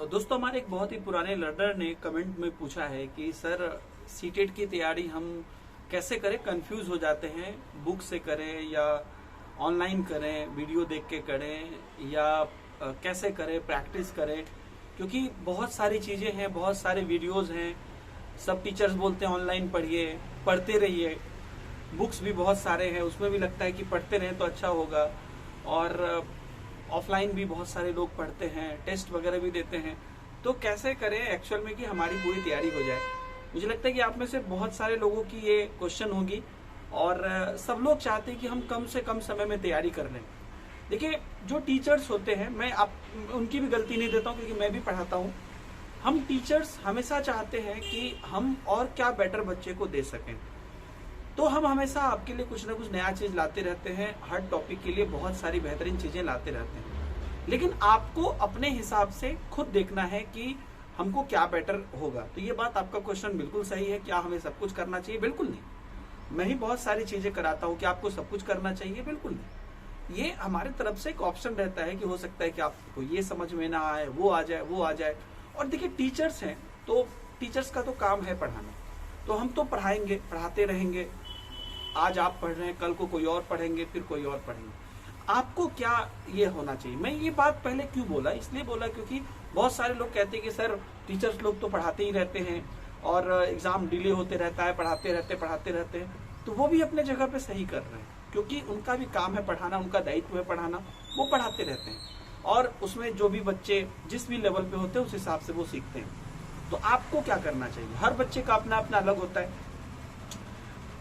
दोस्तों, हमारे एक बहुत ही पुराने लर्नर ने कमेंट में पूछा है कि सर सीटेट की तैयारी हम कैसे करें, कंफ्यूज हो जाते हैं, बुक से करें या ऑनलाइन करें, वीडियो देख के करें या कैसे करें, प्रैक्टिस करें, क्योंकि बहुत सारी चीजें हैं, बहुत सारे वीडियोस हैं। सब टीचर्स बोलते हैं ऑनलाइन पढ़िए, पढ़ते रहिए, बुक्स भी बहुत सारे हैं, उसमें भी लगता है कि पढ़ते रहें तो अच्छा होगा। और ऑफलाइन भी बहुत सारे लोग पढ़ते हैं, टेस्ट वगैरह भी देते हैं। तो कैसे करें एक्चुअल में कि हमारी पूरी तैयारी हो जाए। मुझे लगता है कि आप में से बहुत सारे लोगों की ये क्वेश्चन होगी और सब लोग चाहते हैं कि हम कम से कम समय में तैयारी कर लें। देखिए, जो टीचर्स होते हैं, मैं आप उनकी भी गलती नहीं देता हूँ क्योंकि मैं भी पढ़ाता हूँ। हम टीचर्स हमेशा चाहते हैं कि हम और क्या बेटर बच्चे को दे सकें, तो हम हमेशा आपके लिए कुछ ना कुछ नया चीज लाते रहते हैं। हर टॉपिक के लिए बहुत सारी बेहतरीन चीजें लाते रहते हैं, लेकिन आपको अपने हिसाब से खुद देखना है कि हमको क्या बेटर होगा। तो ये बात, आपका क्वेश्चन बिल्कुल सही है। क्या हमें सब कुछ करना चाहिए? बिल्कुल नहीं। मैं ही बहुत सारी चीजें कराता हूँ, कि आपको सब कुछ करना चाहिए? बिल्कुल नहीं। ये हमारे तरफ से एक ऑप्शन रहता है कि हो सकता है कि आपको ये समझ में ना आए, वो आ जाए, वो आ जाए। और देखिए, टीचर्स हैं तो टीचर्स का तो काम है पढ़ाना, तो हम तो पढ़ाएंगे, पढ़ाते रहेंगे। आज आप पढ़ रहे हैं, कल को कोई और पढ़ेंगे, फिर कोई और पढ़ेंगे। आपको क्या ये होना चाहिए? मैं ये बात पहले क्यों बोला, इसलिए बोला क्योंकि बहुत सारे लोग कहते हैं कि सर टीचर्स लोग तो पढ़ाते ही रहते हैं और एग्जाम डिले होते रहता है, पढ़ाते रहते हैं। तो वो भी अपने जगह पे सही कर रहे हैं, क्योंकि उनका भी काम है पढ़ाना, उनका दायित्व है पढ़ाना, वो पढ़ाते रहते हैं और उसमें जो भी बच्चे जिस भी लेवल पे होते हैं उस हिसाब से वो सीखते हैं। तो आपको क्या करना चाहिए? हर बच्चे का अपना अपना अलग होता है।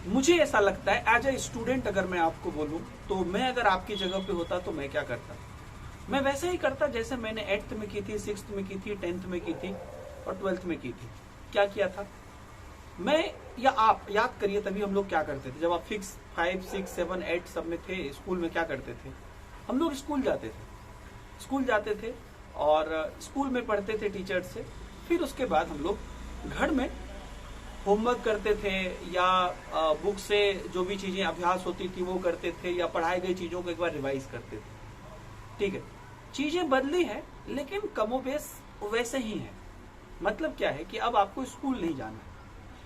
मुझे ऐसा लगता है एज ए स्टूडेंट, अगर मैं आपको बोलूं तो मैं अगर आपकी जगह पे होता तो मैं क्या करता? मैं वैसे ही करता जैसे मैंने 8th में की थी, 6th में की थी, 10th में की थी और 12th में की थी। क्या किया था मैं, या आप याद करिए, तभी हम लोग क्या करते थे जब आप 5, 6, 7, 8 सब में थे स्कूल में। क्या करते थे हम लोग? स्कूल जाते थे और स्कूल में पढ़ते थे टीचर से। फिर उसके बाद हम लोग घर में होमवर्क करते थे या बुक से जो भी चीजें अभ्यास होती थी वो करते थे, या पढ़ाई गई चीजों को एक बार रिवाइज करते थे। ठीक है, चीजें बदली है लेकिन कमोबेश वैसे ही है। मतलब क्या है कि अब आपको स्कूल नहीं जाना है।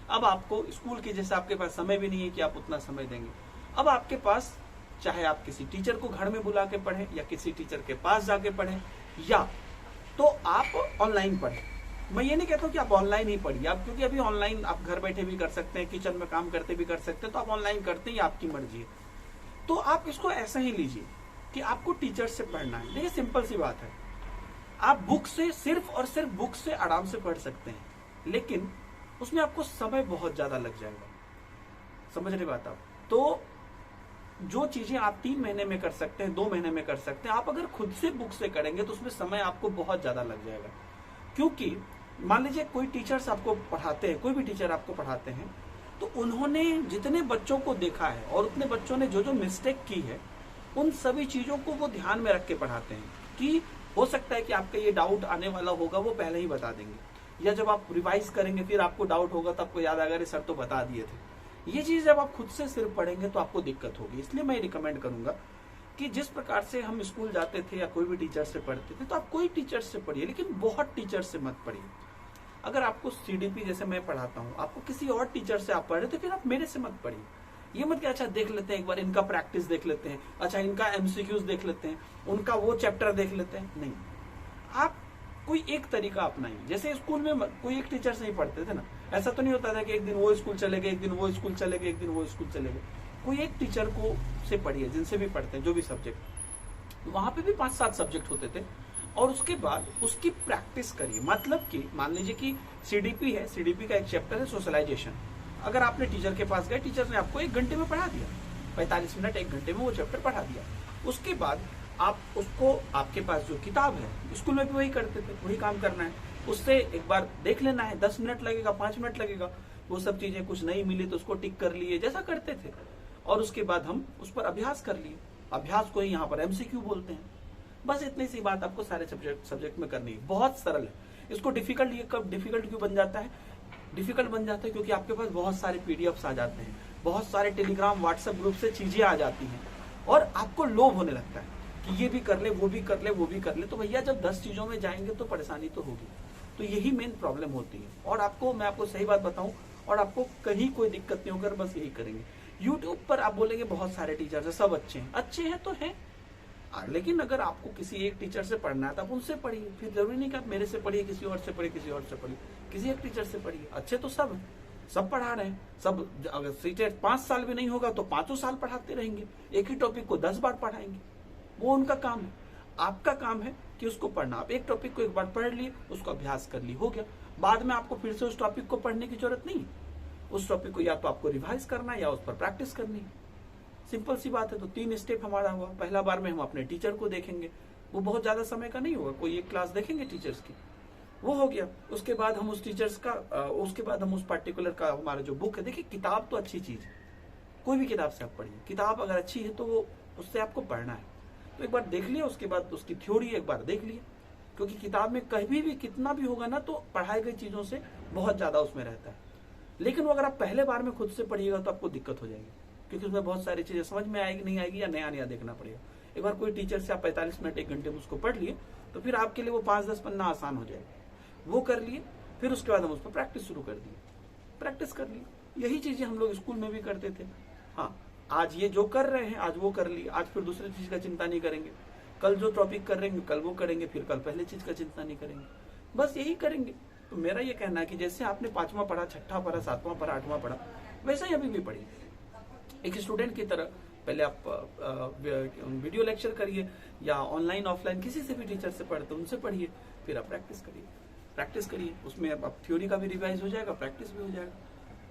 अब आपको स्कूल के जैसे आपके पास समय भी नहीं है कि आप उतना समय देंगे। अब आपके पास, चाहे आप किसी टीचर को घर में बुला के पढ़ें या किसी टीचर के पास जाके पढ़ें, या तो आप ऑनलाइन पढ़ें। मैं ये नहीं कहता हूँ कि आप ऑनलाइन ही पढ़िए, आप, क्योंकि अभी ऑनलाइन आप घर बैठे भी कर सकते हैं, किचन में काम करते भी कर सकते हैं, तो आप ऑनलाइन करते हैं, आपकी मर्जी है। तो आप इसको ऐसा ही लीजिए कि आपको टीचर से पढ़ना है। देखिए, सिंपल सी बात है, आप बुक से सिर्फ और सिर्फ बुक से आराम से पढ़ सकते हैं, लेकिन उसमें आपको समय बहुत ज्यादा लग जाएगा। समझ रहे बात आप? तो जो चीजें आप 3 महीने में कर सकते हैं, 2 महीने में कर सकते हैं, आप अगर खुद से बुक से करेंगे तो उसमें समय आपको बहुत ज्यादा लग जाएगा। क्योंकि मान लीजिए कोई टीचर्स आपको पढ़ाते हैं, कोई भी टीचर आपको पढ़ाते हैं, तो उन्होंने जितने बच्चों को देखा है और उतने बच्चों ने जो जो मिस्टेक की है, उन सभी चीजों को वो ध्यान में रख के पढ़ाते हैं। कि हो सकता है कि आपका ये डाउट आने वाला होगा, वो पहले ही बता देंगे, या जब आप रिवाइज करेंगे फिर आपको डाउट होगा तो आपको याद आएगा, सर तो बता दिए थे। ये चीज जब आप खुद से सिर्फ पढ़ेंगे तो आपको दिक्कत होगी। इसलिए मैं रिकमेंड करूंगा कि जिस प्रकार से हम स्कूल जाते थे या कोई भी टीचर से पढ़ते थे, तो आप कोई टीचर से पढ़िए, लेकिन बहुत टीचर से मत पढ़िए। अगर आपको सीडीपी जैसे मैं पढ़ाता हूँ, आपको किसी और टीचर से आप पढ़ रहे, तो फिर आप मेरे से मत पढ़िए। ये मत कि अच्छा देख लेते हैं एक बार, इनका प्रैक्टिस देख लेते हैं, अच्छा इनका एमसीक्यूज देख लेते हैं, उनका वो चैप्टर देख लेते हैं। नहीं, आप कोई एक तरीका अपनाइए। जैसे स्कूल में कोई एक टीचर से ही पढ़ते थे ना, ऐसा तो नहीं होता था कि एक दिन वो स्कूल चले गए, एक दिन वो स्कूल चले गए, एक दिन वो स्कूल चले गए। कोई एक टीचर को से पढ़िए, जिनसे भी पढ़ते हैं, जो भी सब्जेक्ट। वहां पे भी 5-7 सब्जेक्ट होते थे, और उसके बाद उसकी प्रैक्टिस करिए। मतलब कि मान लीजिए कि सीडीपी है, सीडीपी का एक चैप्टर है सोशलाइजेशन। अगर आपने टीचर के पास गए, टीचर ने आपको 1 घंटे में पढ़ा दिया, 45 मिनट 1 घंटे में वो चैप्टर पढ़ा दिया। उसके बाद आप उसको, आपके पास जो किताब है, स्कूल में भी वही करते थे, वही काम करना है, उससे एक बार देख लेना है। 10 मिनट लगेगा, 5 मिनट लगेगा, वो सब चीजें कुछ नहीं मिली तो उसको टिक कर लिए, जैसा करते थे। और उसके बाद हम उस पर अभ्यास कर लिए। अभ्यास को ही यहाँ पर एमसीक्यू बोलते हैं। बस इतनी सी बात आपको सारे सब्जेक्ट में करनी है। बहुत सरल है। इसको डिफिकल्ट, ये कब डिफिकल्ट क्यों बन जाता है? डिफिकल्ट बन जाता है क्योंकि आपके पास बहुत सारे पीडीएफ्स आ जाते हैं, बहुत सारे टेलीग्राम व्हाट्सएप ग्रुप से चीजें आ जाती हैं, और आपको लोभ होने लगता है कि ये भी कर ले, वो भी कर ले, वो भी कर ले, तो भैया जब 10 चीजों में जाएंगे तो परेशानी तो होगी। तो यही मेन प्रॉब्लम होती है। और आपको मैं आपको सही बात बताऊं, और आपको कहीं कोई दिक्कत नहीं होकर बस यही करेंगे। यूट्यूब पर आप बोलेंगे बहुत सारे टीचर्स हैं, सब अच्छे हैं तो हैं, लेकिन अगर आपको किसी एक टीचर से पढ़ना है तो आप उनसे पढ़िए। फिर जरूरी नहीं कि आप मेरे से पढ़िए, किसी और से पढ़िए, किसी और से पढ़िए, किसी एक टीचर से पढ़िए। अच्छे तो सब हैं, सब पढ़ा रहे हैं, सब। अगर सीटेट 5 साल भी नहीं होगा तो 5 साल पढ़ाते रहेंगे, एक ही टॉपिक को 10 बार पढ़ाएंगे, वो उनका काम है। आपका काम है कि उसको पढ़ना। आप एक टॉपिक को एक बार पढ़ लिए, उसको अभ्यास कर लिए, हो गया। बाद में आपको फिर से उस टॉपिक को पढ़ने की जरूरत नहीं है। उस टॉपिक को या तो आपको रिवाइज करना है या उस पर प्रैक्टिस करनी है। सिंपल सी बात है। तो 3 स्टेप हमारा हुआ। पहला बार में हम अपने टीचर को देखेंगे, वो बहुत ज्यादा समय का नहीं होगा, कोई एक क्लास देखेंगे टीचर्स की, वो हो गया। उसके बाद हम उस टीचर्स का उसके बाद हम उस पर्टिकुलर का हमारा जो बुक है, देखिए किताब तो अच्छी चीज है, कोई भी किताब से आप पढ़िए। किताब अगर अच्छी है तो वो उससे आपको पढ़ना है, तो एक बार देख लिया, उसके बाद उसकी थ्योरी एक बार देख लिया। क्योंकि किताब में कहीं भी कितना भी होगा ना, तो पढ़ाई गई चीजों से बहुत ज्यादा उसमें रहता है। लेकिन वो अगर आप पहले बार में खुद से पढ़िएगा तो आपको दिक्कत हो जाएगी, क्योंकि उसमें बहुत सारी चीजें समझ में आएगी, नहीं आएगी, या नया नया देखना पड़ेगा। एक बार कोई टीचर से आप 45 मिनट 1 घंटे में उसको पढ़ लिए, तो फिर आपके लिए वो 5-10 पन्ना आसान हो जाएगा। वो कर लिए, फिर उसके बाद हम उस पर प्रैक्टिस शुरू कर दिए, प्रैक्टिस कर ली। यही चीजें हम लोग स्कूल में भी करते थे। हाँ, आज ये जो कर रहे हैं आज वो कर लिए, आज फिर दूसरी चीज का चिंता नहीं करेंगे। कल जो टॉपिक कर रहे हैं कल वो करेंगे, फिर कल पहले चीज का चिंता नहीं करेंगे, बस यही करेंगे। तो मेरा ये कहना है कि जैसे आपने 5वां पढ़ा, 6ठा पढ़ा, 7वां पढ़ा, 8वां पढ़ा, वैसे ही अभी भी पढ़िए। एक स्टूडेंट की तरह पहले आप वीडियो लेक्चर करिए, या ऑनलाइन ऑफलाइन किसी से भी टीचर से पढ़ते उनसे पढ़िए, फिर आप प्रैक्टिस करिए। उसमें अब थ्योरी का भी रिवाइज हो जाएगा, प्रैक्टिस भी हो जाएगा,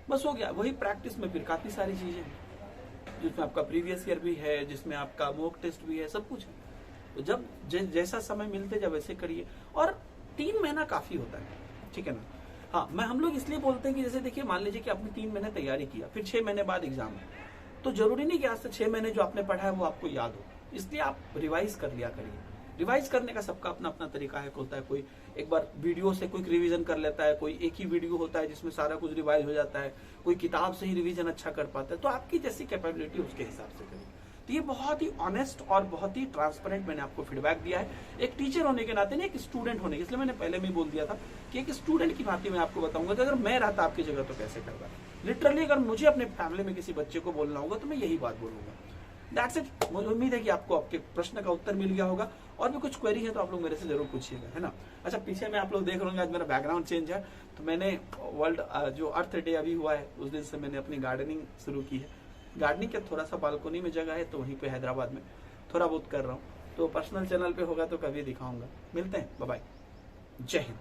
बस हो गया। वही प्रैक्टिस में फिर काफी सारी चीजें हैं, जिसमें आपका प्रीवियस ईयर भी है, जिसमें आपका मॉक टेस्ट भी है, सब कुछ है। तो जब जैसा समय मिलते जब ऐसे करिए। और 3 महीना काफी होता है, ठीक है ना। हाँ, हम लोग इसलिए बोलते हैं कि जैसे देखिए, मान लीजिए कि आपने 3 महीने तैयारी किया, फिर 6 महीने बाद एग्जाम है, तो जरूरी नहीं कि आज से 6 महीने जो आपने पढ़ा है वो आपको याद हो, इसलिए आप रिवाइज कर लिया करिए। रिवाइज करने का सबका अपना अपना तरीका है, होता है। कोई एक बार वीडियो से कोई रिवीजन कर लेता है, कोई एक ही वीडियो होता है जिसमें सारा कुछ रिवाइज हो जाता है, कोई किताब से ही रिवीजन अच्छा कर पाता है। तो आपकी जैसी कैपेबिलिटी उसके हिसाब से करिए। तो ये बहुत ही ऑनेस्ट और बहुत ही ट्रांसपेरेंट मैंने आपको फीडबैक दिया है, एक टीचर होने के नाते नहीं, एक स्टूडेंट होने के। इसलिए मैंने पहले में बोल दिया था कि एक स्टूडेंट की भांति मैं आपको बताऊंगा कि अगर मैं रहता आपकी जगह तो कैसे करता। लिटरली अगर मुझे अपने फैमिली में किसी बच्चे को बोलना होगा तो मैं यही बात बोलूंगा। That's it. मुझे उम्मीद है कि आपको आपके प्रश्न का उत्तर मिल गया होगा। और भी कुछ क्वेरी है तो आप लोग मेरे से जरूर पूछिएगा, है ना। अच्छा, पीछे में आप लोग देख रहे होंगे आज मेरा बैकग्राउंड चेंज है, तो मैंने वर्ल्ड जो अर्थ डे अभी हुआ है उस दिन से मैंने अपनी गार्डनिंग शुरू की है। गार्डनिंग के थोड़ा सा बालकोनी में जगह है, तो वहीं पे हैदराबाद में थोड़ा बहुत कर रहा हूँ। तो पर्सनल चैनल पे होगा तो कभी दिखाऊंगा। मिलते हैं, बाय बाय, जय हिंद।